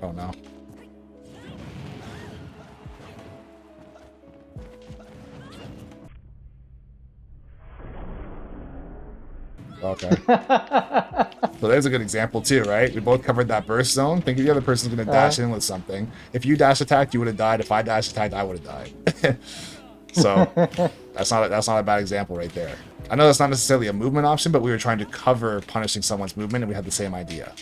Oh no. Okay. So there's a good example too, right? We both covered that burst zone. Think if the other person's gonna dash in with something. If you dash attacked, you would have died. If I dash attacked, I would have died. So that's not a bad example right there. I know that's not necessarily a movement option, but we were trying to cover punishing someone's movement, and we had the same idea.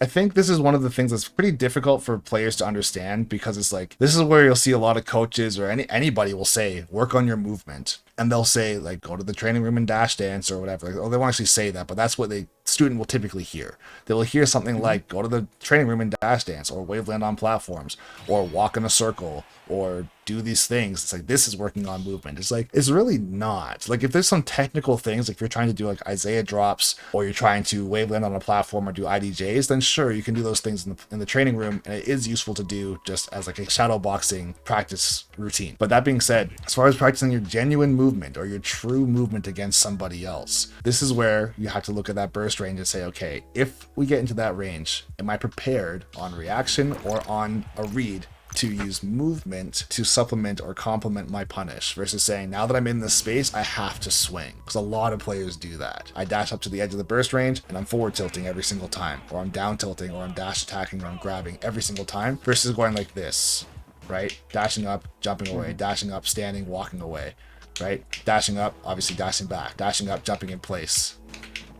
I think this is one of the things that's pretty difficult for players to understand, because it's like, this is where you'll see a lot of coaches or anybody will say, work on your movement. And they'll say, like, go to the training room and dash dance or whatever. Like, oh, they won't actually say that, but that's what the student will typically hear. They will hear something like, go to the training room and dash dance, or wave land on platforms, or walk in a circle, or do these things. It's like, this is working on movement. It's like, it's really not. Like, if there's some technical things, like if you're trying to do like Isaiah drops, or you're trying to wave land on a platform or do IDJs, then sure, you can do those things in the training room, and it is useful to do just as like a shadow boxing practice routine. But that being said, as far as practicing your genuine movement or your true movement against somebody else, this is where you have to look at that burst range and say, okay, if we get into that range, am I prepared on reaction or on a read to use movement to supplement or complement my punish, versus saying, now that I'm in this space, I have to swing. Because a lot of players do that. I dash up to the edge of the burst range and I'm forward tilting every single time, or I'm down tilting, or I'm dash attacking, or I'm grabbing every single time, versus going like this, right? Dashing up, jumping away, dashing up, standing, walking away, right? Dashing up, obviously dashing back, dashing up, jumping in place,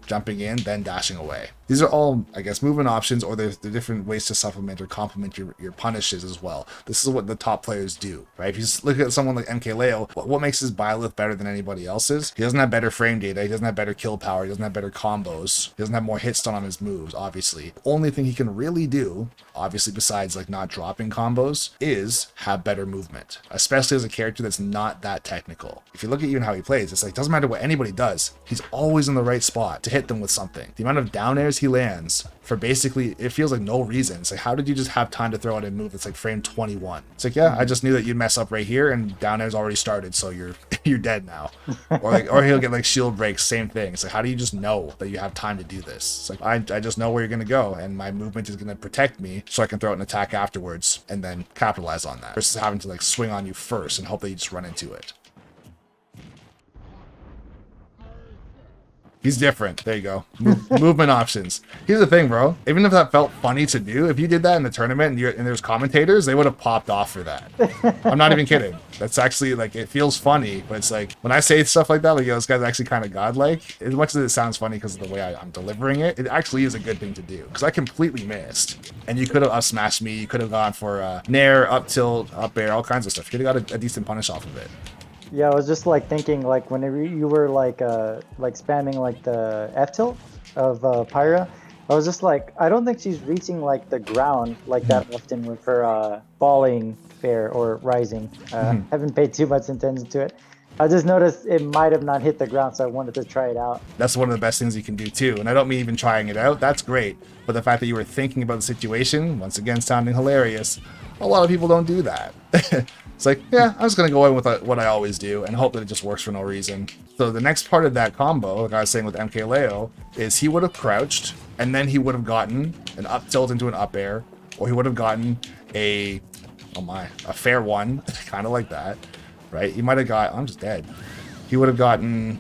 jumping in, then dashing away. These are all, I guess, movement options, or there's the different ways to supplement or complement your punishes as well. This is what the top players do, right? If you just look at someone like MKLeo, what makes his Byleth better than anybody else's? He doesn't have better frame data, he doesn't have better kill power, he doesn't have better combos, he doesn't have more hit stun on his moves, obviously. The only thing he can really do, obviously besides like not dropping combos, is have better movement, especially as a character that's not that technical. If you look at even how he plays, it's like, doesn't matter what anybody does, he's always in the right spot to hit them with something. The amount of down airs he lands for basically, it feels like no reason. It's like, how did you just have time to throw out a move that's like frame 21? It's like, yeah, I just knew that you'd mess up right here and down air's already started, so you're dead now. Or he'll get like shield breaks, same thing. It's like, how do you just know that you have time to do this? It's like, I just know where you're gonna go, and my movement is gonna protect me so I can throw out an attack afterwards and then capitalize on that, versus having to like swing on you first and hope that you just run into it. He's different. There you go. Movement options. Here's the thing, bro. Even if that felt funny to do, if you did that in the tournament and there's commentators, they would have popped off for that. I'm not even kidding. That's actually, like, it feels funny, but it's like, when I say stuff like that, like, yo, this guy's actually kind of godlike, as much as it sounds funny because of the way I'm delivering it, it actually is a good thing to do. Because I completely missed. And you could have up smashed me, you could have gone for nair, up tilt, up air, all kinds of stuff. You could have got a decent punish off of it. Yeah, I was just like thinking, like whenever you were like spamming like the F tilt of Pyra, I was just like, I don't think she's reaching like the ground like that often with her falling fair or rising. Haven't paid too much attention to it. I just noticed it might have not hit the ground, so I wanted to try it out. That's one of the best things you can do too. And I don't mean even trying it out, that's great. But the fact that you were thinking about the situation, once again sounding hilarious, a lot of people don't do that. It's like, yeah, I'm just going to go in with what I always do and hope that it just works for no reason. So the next part of that combo, like I was saying with MKLeo, is he would have crouched, and then he would have gotten an up tilt into an up air, or he would have gotten a fair one, kind of like that, right? He might have got, I'm just dead. He would have gotten,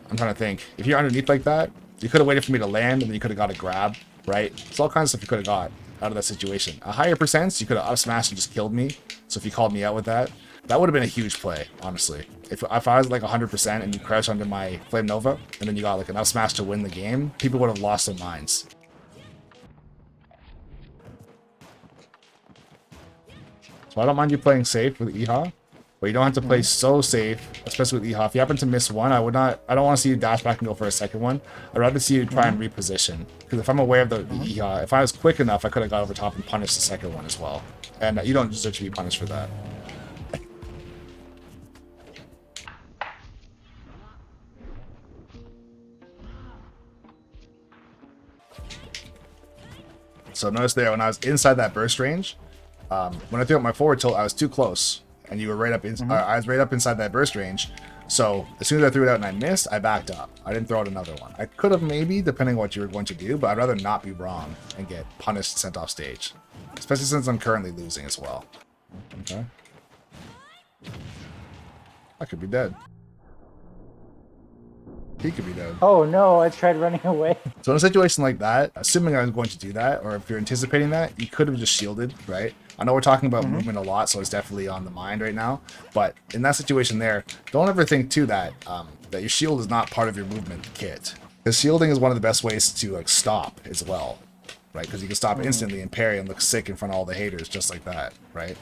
I'm trying to think, if you're underneath like that, you could have waited for me to land, and then you could have got a grab, right? It's all kinds of stuff you could have got out of that situation. A higher percent, you could have up smashed and just killed me. So if you called me out with that, that would have been a huge play, honestly. If I was like 100% and you crouch under my Flame Nova, and then you got like an up smash to win the game, people would have lost their minds. So I don't mind you playing safe with Iha, but you don't have to play so safe, especially with Iha. If you happen to miss one, I don't want to see you dash back and go for a second one. I'd rather see you try and reposition. Because if I'm aware of the Iha, if I was quick enough, I could have got over top and punished the second one as well. And you don't deserve to be punished for that. So notice there, when I was inside that burst range, when I threw out my forward tilt, I was too close. And you were right up I was right up inside that burst range. So as soon as I threw it out and I missed, I backed up. I didn't throw out another one. I could have maybe, depending on what you were going to do, but I'd rather not be wrong and get punished, sent off stage. Especially since I'm currently losing as well. Okay. I could be dead. He could be dead. Oh no, I tried running away. So in a situation like that, assuming I was going to do that, or if you're anticipating that, you could have just shielded, right? I know we're talking about movement a lot, so it's definitely on the mind right now. But in that situation there, don't ever think too that that your shield is not part of your movement kit. Because shielding is one of the best ways to like stop as well, right? Because you can stop instantly and parry and look sick in front of all the haters just like that, right?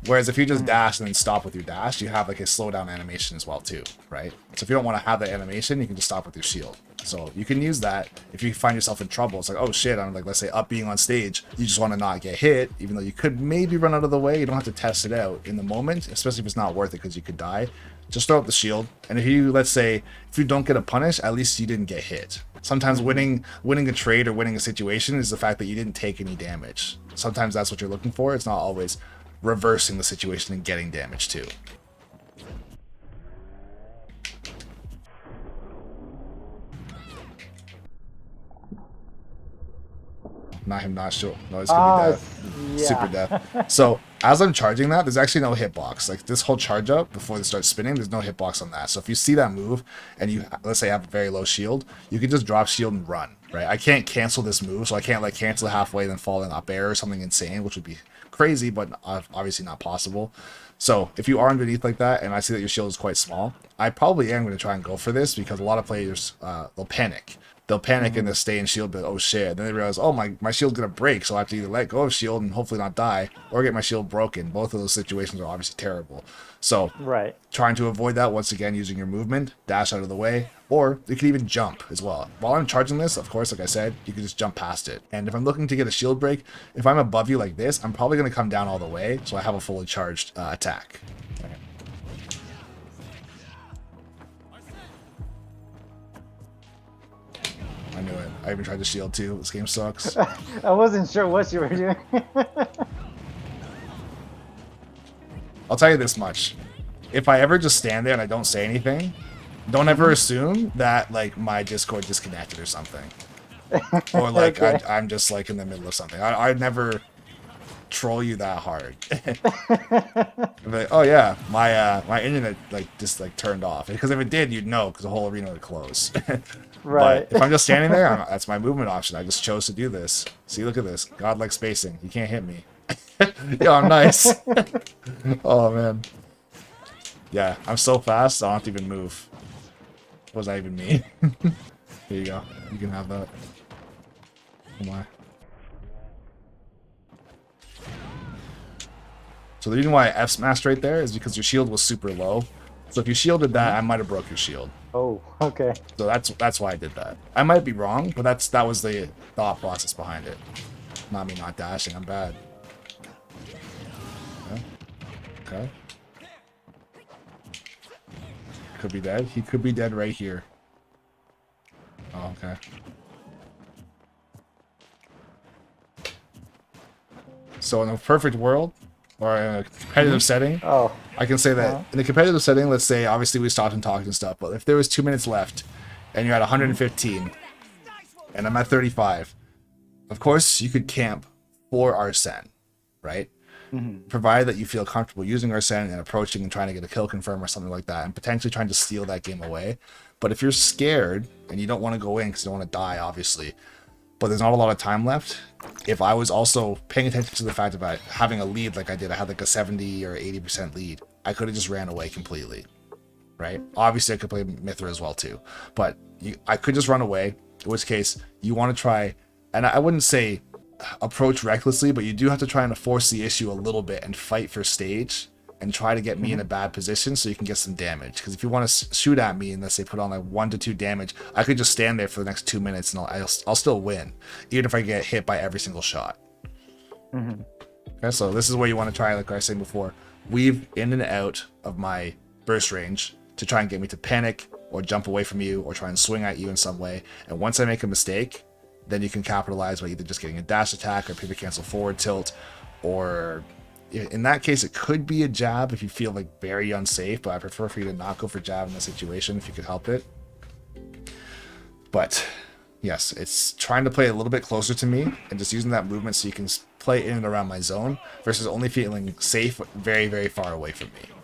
Whereas if you just dash and then stop with your dash, you have like a slowdown animation as well too, right? So if you don't want to have that animation, you can just stop with your shield. So you can use that if you find yourself in trouble. It's like, oh shit, I'm like, let's say up being on stage, you just want to not get hit, even though you could maybe run out of the way. You don't have to test it out in the moment, especially if it's not worth it because you could die. Just throw out the shield. And if you, let's say, if you don't get a punish, at least you didn't get hit. Sometimes winning a trade or winning a situation is the fact that you didn't take any damage. Sometimes that's what you're looking for. It's not always reversing the situation and getting damage too. Not him, not sure. No, it's gonna be death. Yeah. Super death. So as I'm charging that, there's actually no hitbox. Like this whole charge up before they start spinning, there's no hitbox on that. So if you see that move and you, let's say, have a very low shield, you can just drop shield and run, right? I can't cancel this move, so I can't like cancel halfway then fall in up air or something insane, which would be crazy, but obviously not possible. So if you are underneath like that and I see that your shield is quite small, I probably am going to try and go for this because a lot of players, they'll panic. They'll panic and they'll stay in shield, but oh shit. And then they realize, oh, my shield's going to break, so I have to either let go of shield and hopefully not die, or get my shield broken. Both of those situations are obviously terrible. So Right. trying to avoid that, once again, using your movement, dash out of the way, or you can even jump as well. While I'm charging this, of course, like I said, you can just jump past it. And if I'm looking to get a shield break, if I'm above you like this, I'm probably going to come down all the way, so I have a fully charged attack. I knew it. I even tried to shield too. This game sucks. I wasn't sure what you were doing. I'll tell you this much. If I ever just stand there and I don't say anything, don't ever assume that like my Discord disconnected or something. Or like Okay. I'm just like in the middle of something. I'd never troll you that hard. I'd be like, oh yeah, my internet like just like turned off. Because if it did, you'd know because the whole arena would close. Right. But if I'm just standing there, that's my movement option. I just chose to do this. See, look at this. Godlike spacing. You can't hit me. Yo, I'm nice. Oh, man. Yeah, I'm so fast, I don't have to even move. What does that even mean? Here you go. You can have that. Oh, my. So the reason why I F-smashed right there is because your shield was super low. So if you shielded that, I might have broke your shield. Oh, okay. So that's why I did that. I might be wrong, but that was the thought process behind it. Not me not dashing. I'm bad. Okay. Okay. Could be dead. He could be dead right here. Oh, okay. So in a perfect world, or in a competitive setting, Oh. I can say that in a competitive setting, let's say, obviously we stopped and talked and stuff, but if there was 2 minutes left and you're at 115 and I'm at 35, of course you could camp for Arsene, right? Provided that you feel comfortable using Arsene and approaching and trying to get a kill confirm or something like that and potentially trying to steal that game away. But if you're scared and you don't want to go in because you don't want to die, obviously, but there's not a lot of time left. If I was also paying attention to the fact about having a lead like I did, I had like a 70 or 80% lead, I could have just ran away completely, right? Obviously, I could play Mithra as well too, but I could just run away, in which case you want to try, and I wouldn't say approach recklessly, but you do have to try and force the issue a little bit and fight for stage and try to get me in a bad position so you can get some damage. Because if you want to shoot at me and let's say put on like 1 to 2 damage, I could just stand there for the next 2 minutes and I'll still win, even if I get hit by every single shot. Okay, so this is where you want to try, like I was saying before, weave in and out of my burst range to try and get me to panic or jump away from you or try and swing at you in some way. And once I make a mistake, then you can capitalize by either just getting a dash attack or pivot cancel forward tilt or in that case, it could be a jab if you feel like very unsafe, but I prefer for you to not go for jab in that situation if you could help it. But yes, it's trying to play a little bit closer to me and just using that movement so you can play in and around my zone versus only feeling safe very, very far away from me.